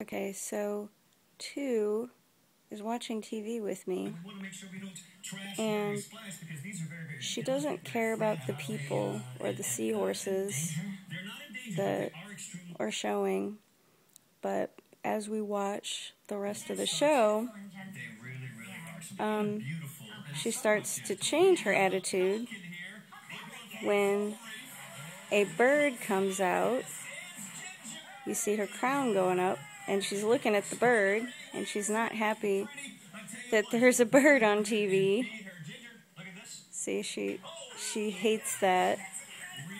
Okay, so 2 is watching TV with me, and she doesn't care about the people or the seahorses that are showing, but as we watch the rest of the show, she starts to change her attitude when a bird comes out. You see her crown going up, and she's looking at the bird, and she's not happy that there's a bird on TV. See, she hates that.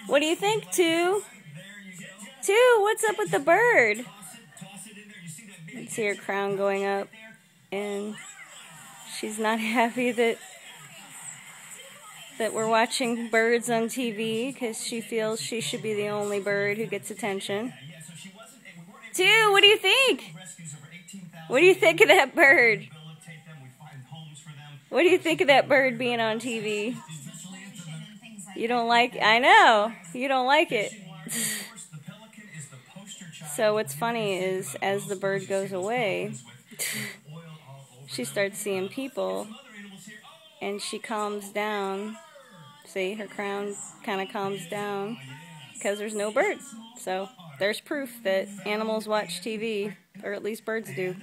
What do you think, 2? 2, what's up with the bird? You see her crown going up, and she's not happy that we're watching birds on TV because she feels she should be the only bird who gets attention. 2, what do you think? What do you think of that bird? What do you think of that bird being on TV? You don't like it? I know. You don't like it. So what's funny is as the bird goes away, she starts seeing people, and she calms down. See, her crown kind of calms down because there's no bird. So there's proof that animals watch TV, or at least birds do.